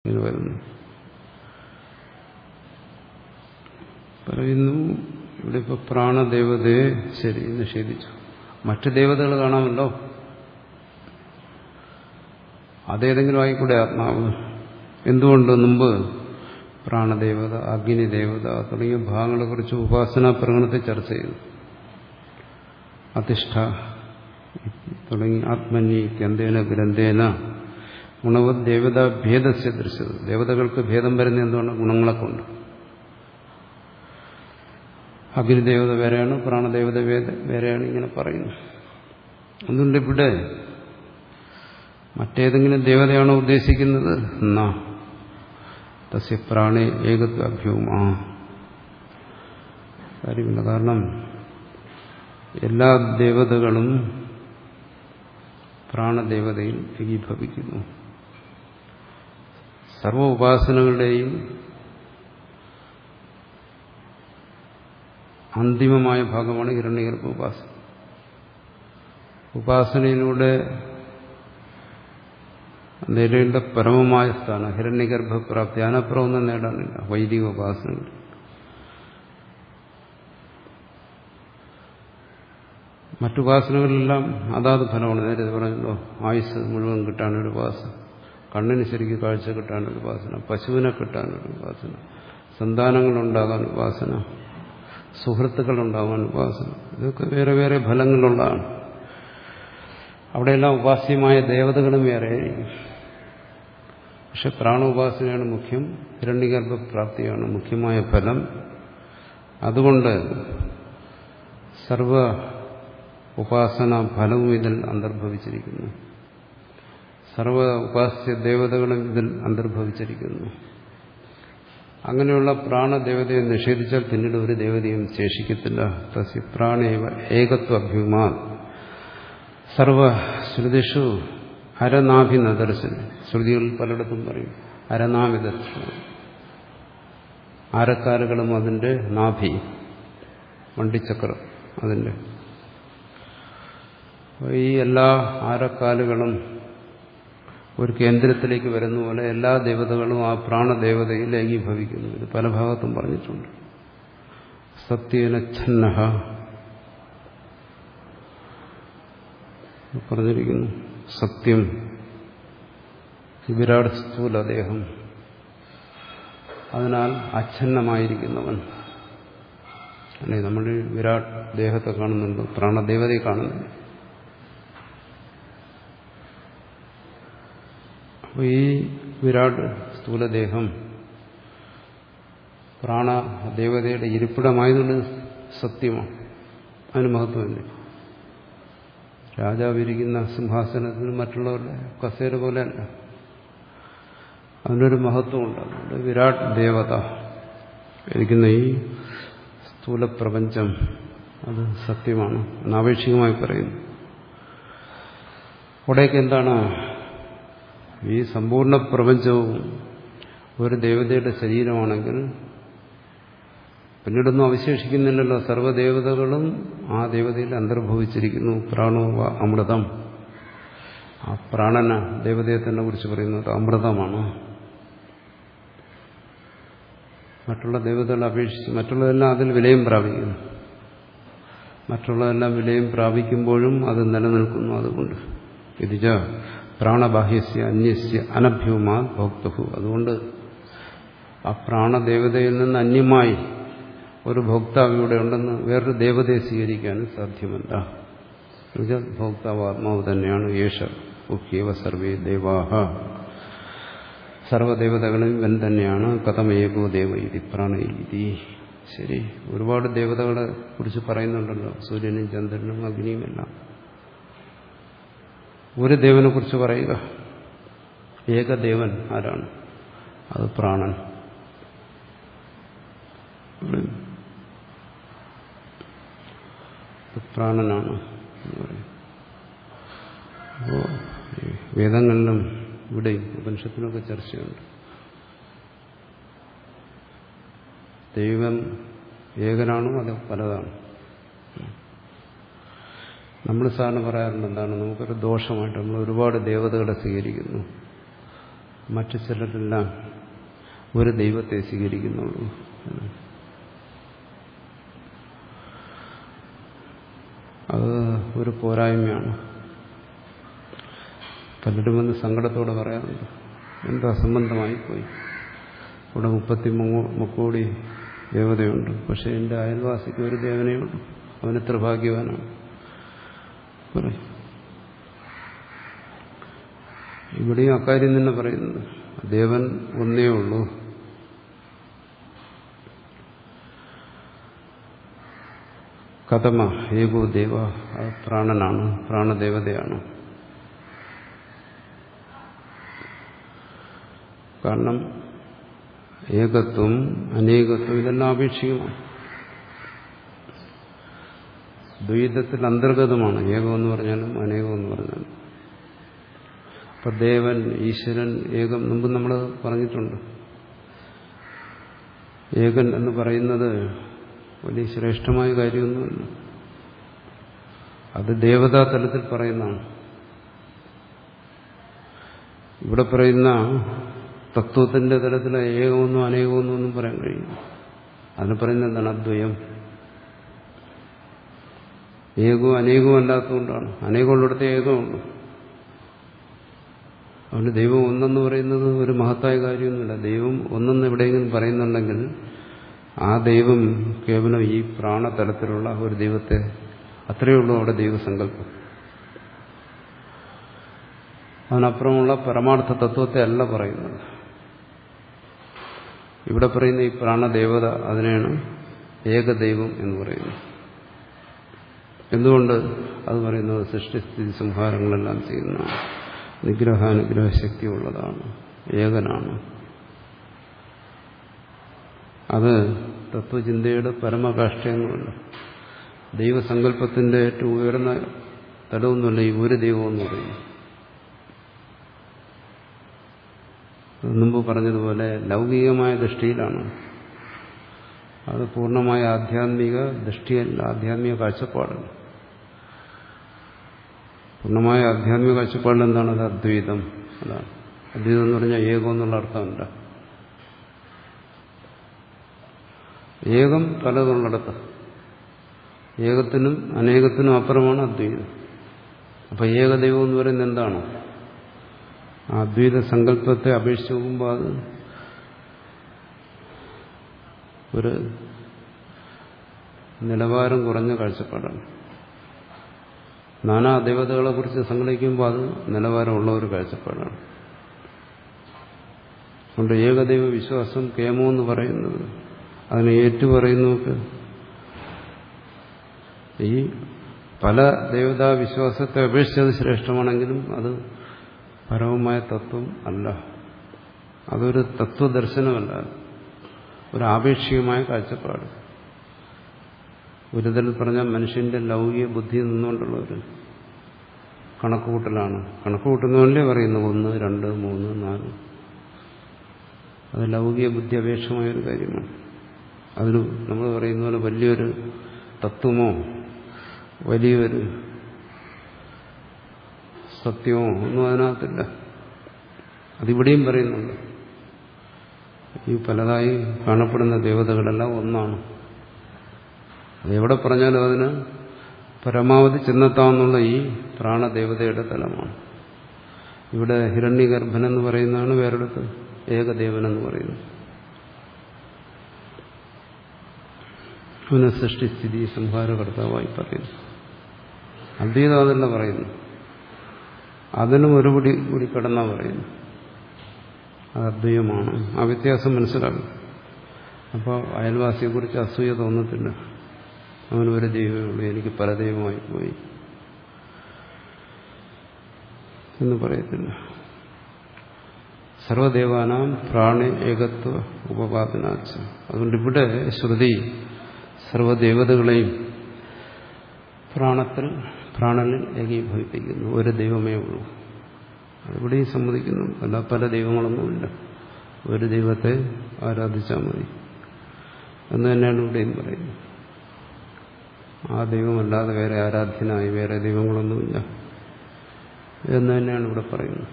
ഇങ്ങനെ വരുന്നു. പറയുന്നു ഇവിടെ ഇപ്പൊ പ്രാണദേവതയെ ശരി നിഷേധിച്ചു. മറ്റു ദേവതകൾ കാണാമല്ലോ, അതേതെങ്കിലും ആയിക്കൂടെ ആത്മാവ്. എന്തുകൊണ്ട് മുമ്പ് പ്രാണദേവത, അഗ്നിദേവത തുടങ്ങിയ ഭാഗങ്ങളെക്കുറിച്ച് ഉപാസനാ പ്രകടനത്തെ ചർച്ച ചെയ്തു. അധിഷ്ഠ തുടങ്ങി ആത്മന്യ ഗ്രന്ഥേന ഗ്രന്ഥേന ഗുണവത് ദേവത ഭേദസ്യ ദൃശ്യത. ദേവതകൾക്ക് ഭേദം വരുന്ന എന്തുകൊണ്ട്? ഗുണങ്ങളെ കൊണ്ട്. അഗ്നിദേവത വേറെയാണ്, പ്രാണദേവത വേറെയാണ്, ഇങ്ങനെ പറയുന്നു. അതുകൊണ്ട് ഇവിടെ മറ്റേതെങ്കിലും ദേവതയാണോ ഉദ്ദേശിക്കുന്നത്? എന്നാ തസ്യ പ്രാണേ ഏകത്വഭ്യൂമാ കാര്യമില്ല. കാരണം എല്ലാ ദേവതകളും പ്രാണദേവതയിൽ ഏകീഭവിക്കുന്നു. സർവ ഉപാസനകളുടെയും അന്തിമമായ ഭാഗമാണ് ഹിരണ്യഗർഭ ഉപാസന. ഉപാസനയിലൂടെ നേടേണ്ട പരമമായ സ്ഥാനം ഹിരണ്യഗർഭപ്രാപ്തി. അതിനപ്പുറമൊന്നും നേടാനില്ല വൈദിക ഉപാസനകൾ. മറ്റുപാസനകളെല്ലാം അതാത് ഫലമാണ്. നേരത്തെ പറഞ്ഞല്ലോ, ആയുസ് മുഴുവൻ കിട്ടാനൊരു ഉപാസന, കണ്ണിന് ശരിക്കും കാഴ്ച കിട്ടാനൊരു ഉപാസന, പശുവിനെ കിട്ടാനൊരു ഉപാസന, സന്താനങ്ങളുണ്ടാകാൻ ഉപാസന, സുഹൃത്തുക്കളുണ്ടാകാൻ ഉപാസന. ഇതൊക്കെ വേറെ വേറെ ഫലങ്ങളുള്ളതാണ്. അവിടെയെല്ലാം ഉപാസ്യമായ ദേവതകളും വേറെയായിരിക്കും. പക്ഷെ പ്രാണോപാസനയാണ് മുഖ്യം, ഹിരണ്യഗർഭപ്രാപ്തിയാണ് മുഖ്യമായ ഫലം. അതുകൊണ്ട് സർവ ഉപാസന ഫലവും ഇതിൽ അന്തർഭവിച്ചിരിക്കുന്നു. സർവ ഉപാസ്യ ദേവതകളും ഇതിൽ അന്തർഭവിച്ചിരിക്കുന്നു. അങ്ങനെയുള്ള പ്രാണദേവതയെ നിഷേധിച്ചാൽ പിന്നീട് ഒരു ദേവതയും ശേഷിക്കത്തില്ല. തസ്യ പ്രാണേവ ഏകത്വഭ്യൂമാ സർവ ശ്രുതിഷു അരനാഭി നദർശന. ശ്രുതികളിൽ പലയിടത്തും പറയും അരനാഭി ദർശനം. ആരക്കാലുകളും അതിൻ്റെ നാഭി, വണ്ടിച്ചക്രം അതിൻ്റെ. ഈ എല്ലാ ആരക്കാലുകളും ഒരു കേന്ദ്രത്തിലേക്ക് വരുന്ന പോലെ എല്ലാ ദേവതകളും ആ പ്രാണദേവതയിൽ ഏകീഭവിക്കുന്നു. ഇത് പല ഭാഗത്തും പറഞ്ഞിട്ടുണ്ട്. സത്യേന ഛന്നഃ പറഞ്ഞിരിക്കുന്നു. സത്യം വിരാട് സ്ഥൂലദേഹം, അതിനാൽ അച്ഛന്നമായിരിക്കുന്നവൻ. അല്ലെ, നമ്മൾ വിരാട് ദേഹത്തെ കാണുന്നുണ്ട്, പ്രാണദേവതയെ കാണുന്നുണ്ട്. അപ്പോൾ ഈ വിരാട് സ്ഥൂലദേഹം പ്രാണദേവതയുടെ ഇരിപ്പിടമായതുകൊണ്ട് സത്യമാണ്. അതിന് മഹത്വമില്ല. രാജാവിരിക്കുന്ന സിംഹാസനത്തിന് മറ്റുള്ളവരുടെ കസേര പോലെ അല്ല, അതിനൊരു മഹത്വമുണ്ട്. അതുകൊണ്ട് വിരാട് ദേവത ഇരിക്കുന്ന ഈ സ്ഥൂലപ്രപഞ്ചം അത് സത്യമാണ് എന്നാപേക്ഷികമായി പറയുന്നു. അവിടേക്ക് എന്താണ്? ഈ സമ്പൂർണ്ണ പ്രപഞ്ചവും ഒരു ദേവതയുടെ ശരീരമാണെങ്കിൽ പിന്നീടൊന്നും അവശേഷിക്കുന്നില്ലല്ലോ. സർവ്വദേവതകളും ആ ദേവതയിൽ അന്തർഭവിച്ചിരിക്കുന്നു. പ്രാണോ അമൃതം. ആ പ്രാണന ദേവതയെ തന്നെ കുറിച്ച് പറയുന്നത് അമൃതമാണ്. മറ്റുള്ള ദേവതകളെ അപേക്ഷിച്ച് മറ്റുള്ളതെല്ലാം അതിൽ വിലയം പ്രാപിക്കുന്നു. മറ്റുള്ളതെല്ലാം വിലയം പ്രാപിക്കുമ്പോഴും അത് നിലനിൽക്കുന്നു. അതുകൊണ്ട് ഇതിജ പ്രാണബാഹ്യസ്യ അന്യസ്യ അനഭ്യൂമാ ഭോക്തഹു. അതുകൊണ്ട് ആ പ്രാണദേവതയിൽ നിന്ന് അന്യമായി ഒരു ഭോക്താവ് ഇവിടെ ഉണ്ടെന്ന് വേറൊരു ദേവതയെ സ്വീകരിക്കാനും സാധ്യമല്ല. ഭോക്താവ് ആത്മാവ് തന്നെയാണ്. യേശ ഉഖ്യേവ സർവേ ദേവാഹ. സർവദേവതകളും ഇവൻ തന്നെയാണ്. കഥമേകോ ദേവ ഇതി പ്രാണ ഇതി. ശരി, ഒരുപാട് ദേവതകളെ കുറിച്ച് പറയുന്നുണ്ടല്ലോ, സൂര്യനും ചന്ദ്രനും അഗ്നിയും എല്ലാം. ഒരു ദേവനെ കുറിച്ച് പറയുക. ഏകദേവൻ ആരാണ്? അത് പ്രാണൻ. പ്രാണനാണ് എന്ന് പറയും. അപ്പോൾ വേദങ്ങളിലും ഇവിടെയും ഉപനിഷത്തിനൊക്കെ ചർച്ചയുണ്ട്. ദൈവം ഏകനാണോ അതോ പലതാണ്? നമ്മൾ സാറിന് പറയാറുണ്ട് എന്താണ്, നമുക്കൊരു ദോഷമായിട്ട് നമ്മൾ ഒരുപാട് ദേവതകളെ സ്വീകരിക്കുന്നു. മറ്റു ചിലരെല്ലാം ഒരു ദൈവത്തെ സ്വീകരിക്കുന്നുള്ളൂ. അത് ഒരു പോരായ്മയാണ്. പലരും വന്ന് സങ്കടത്തോടെ പറയാറുണ്ട്, എന്തോ അസംബന്ധമായി പോയി, ഇവിടെ 33 കോടി ദേവതയുണ്ട്, പക്ഷെ എൻ്റെ അയൽവാസിക്ക് ഒരു ദേവനയുള്ളൂ, അവനെത്ര ഭാഗ്യവാനാണ് പറയും. ഇവിടെയും അക്കാര്യം തന്നെ പറയുന്നത്, ദേവൻ ഒന്നേ ഉള്ളൂ. കഥമ ഏകോ ദേവ, അത് പ്രാണനാണ്, പ്രാണദേവതയാണ്. കാരണം ഏകത്വം അനേകത്വം ഇതെല്ലാം ആപേക്ഷികമാണ്, ദ്വൈതത്തിൽ അന്തർഗതമാണ്. ഏകമെന്ന് പറഞ്ഞാലും അനേകമെന്ന് പറഞ്ഞാലും. അപ്പൊ ദേവൻ, ഈശ്വരൻ, ഏകം മുമ്പ് നമ്മൾ പറഞ്ഞിട്ടുണ്ട്. ഏകൻ എന്ന് പറയുന്നത് വലിയ ശ്രേഷ്ഠമായ കാര്യമൊന്നുമല്ല, അത് ദേവതാ തലത്തിൽ പറയുന്നതാണ്. ഇവിടെ പറയുന്ന തത്വത്തിന്റെ തലത്തിൽ ഏകമൊന്നും അനേകമൊന്നും ഒന്നും പറയാൻ കഴിയും. അതിന് പറയുന്നത് എന്താണ്? അദ്വയം. ഏകവും അനേകവും അല്ലാത്തതുകൊണ്ടാണ്. അനേകമുള്ളിടത്ത് ഏകമുണ്ട്. അതുകൊണ്ട് ദൈവം ഒന്നെന്ന് പറയുന്നത് ഒരു മഹത്തായ കാര്യമൊന്നുമില്ല. ദൈവം ഒന്നെന്ന് എവിടെയെങ്കിലും പറയുന്നുണ്ടെങ്കിൽ ആ ദൈവം കേവലം ഈ പ്രാണതലത്തിലുള്ള ഒരു ദൈവത്തെ, അത്രയേ ഉള്ളൂ അവിടെ ദൈവസങ്കല്പം. അതിനപ്പുറമുള്ള പരമാർത്ഥ തത്വത്തെ അല്ല പറയുന്നത്. ഇവിടെ പറയുന്ന ഈ പ്രാണദേവത, അതിനെയാണ് ഏകദൈവം എന്ന് പറയുന്നത്. എന്തുകൊണ്ട് അത് പറയുന്നത്? സൃഷ്ടിസ്ഥിതി സംഹാരങ്ങളെല്ലാം ചെയ്യുന്നതാണ്, നിഗ്രഹാനുഗ്രഹ ശക്തിയുള്ളതാണ്, ഏകനാണ്. അത് തത്വചിന്തയുടെ പരമകാഷ്ഠയൊന്നുമല്ല, ദൈവസങ്കല്പത്തിന്റെ ഏറ്റവും ഉയർന്ന തലമൊന്നുമല്ല ഈ ഒരു ദൈവമെന്ന് പറയുന്നു. മുമ്പ് പറഞ്ഞതുപോലെ ലൗകികമായ ദൃഷ്ടിയിലാണ്. അത് പൂർണ്ണമായ ആധ്യാത്മിക ദൃഷ്ടിയല്ല, ആധ്യാത്മിക കാഴ്ചപ്പാടല്ല. പൂർണ്ണമായ ആധ്യാത്മിക കാഴ്ചപ്പാടിൽ എന്താണ്? അത് അദ്വൈതം. അതാണ് അദ്വൈതം എന്ന് പറഞ്ഞാൽ ഏകം എന്നുള്ള അർത്ഥമല്ല. ഏകം പലതുള്ളിടത്ത്, ഏകത്തിനും അനേകത്തിനും അപ്പുറമാണ് അദ്വൈതം. അപ്പൊ ഏകദൈവം എന്ന് പറയുന്നത് എന്താണ്? ആ അദ്വൈത സങ്കല്പത്തെ അപേക്ഷിച്ച് നോക്കുമ്പോൾ അത് ഒരു നിലവാരം കുറഞ്ഞ കാഴ്ചപ്പാടാണ്. നാനാ ദേവതകളെ കുറിച്ച് സങ്കല്പിക്കുമ്പോൾ അത് നിലവാരമുള്ള ഒരു കാഴ്ചപ്പാടാണ്. അതുകൊണ്ട് ഏകദൈവ വിശ്വാസം കേമോ എന്ന് പറയുന്നത്, അതിനെ ഏറ്റുപറയുന്നവർക്ക് ഈ പല ദേവതാ വിശ്വാസത്തെ അപേക്ഷിച്ചത് ശ്രേഷ്ഠമാണെങ്കിലും അത് പരമമായ തത്വം അല്ല, അതൊരു തത്വദർശനമല്ല, ഒരു ആപേക്ഷികമായ കാഴ്ചപ്പാട്. ഒരു തരത്തിൽ പറഞ്ഞാൽ മനുഷ്യന്റെ ലൗകിക ബുദ്ധി നിന്നുകൊണ്ടുള്ള ഒരു കണക്കുകൂട്ടലാണ്. കണക്കുകൂട്ടുന്നതല്ലേ പറയുന്നു 1, 2, 3, 4. അത് ലൗകിക ബുദ്ധി അപേക്ഷമായ ഒരു കാര്യമാണ്. അതിന് നമ്മൾ പറയുന്ന പോലെ വലിയൊരു തത്വമോ വലിയൊരു സത്യമോ ഒന്നും അതിനകത്തില്ല. അതിവിടെയും പറയുന്നുണ്ട്. ഈ പലതായി കാണപ്പെടുന്ന ദേവതകളെല്ലാം ഒന്നാണ്. അതെവിടെ പറഞ്ഞാലും അതിന് പരമാവധി ചെന്നെത്താമെന്നുള്ള ഈ പ്രാണദേവതയുടെ തലമാണ്. ഇവിടെ ഹിരണ്യഗർഭനെന്ന് പറയുന്നതാണ്, വേറെടുത്ത് ഏകദേവനെന്ന് പറയുന്നത്. അവനെ സൃഷ്ടിസ്ഥിതി സംഹാരകർത്താവായി പറയുന്നു. അദ്വൈതം അതല്ല പറയുന്നു, അതിനും ഒരുപടി കൂടി കടന്നാ പറയുന്നു. അത് അദ്വൈതമാണ്. ആ വ്യത്യാസം മനസ്സിലാകും. അപ്പോൾ അയൽവാസിയെക്കുറിച്ച് അസൂയ തോന്നത്തില്ല. അവന് ഒരു ദൈവമേ ഉള്ളൂ, എനിക്ക് പല ദൈവമായി പോയി എന്ന് പറയത്തില്ല. സർവദേവാനാം പ്രാണേ ഏകത്വ ഉപപാദനാച്ച. അതുകൊണ്ട് ഇവിടെ ശ്രുതി സർവദേവതകളെയും പ്രാണനിൽ ഏകീഭവിപ്പിക്കുന്നു. ഒരു ദൈവമേ ഉള്ളൂ. അതിവിടെയും സമ്മതിക്കുന്നു. അല്ല പല ദൈവങ്ങളൊന്നുമില്ല, ഒരു ദൈവത്തെ ആരാധിച്ചാൽ മതി എന്ന് തന്നെയാണ് ഇവിടെയും പറയുന്നത്. ആ ദൈവമല്ലാതെ വേറെ ആരാധ്യനായി വേറെ ദൈവങ്ങളൊന്നുമില്ല എന്ന് തന്നെയാണ് ഇവിടെ പറയുന്നത്.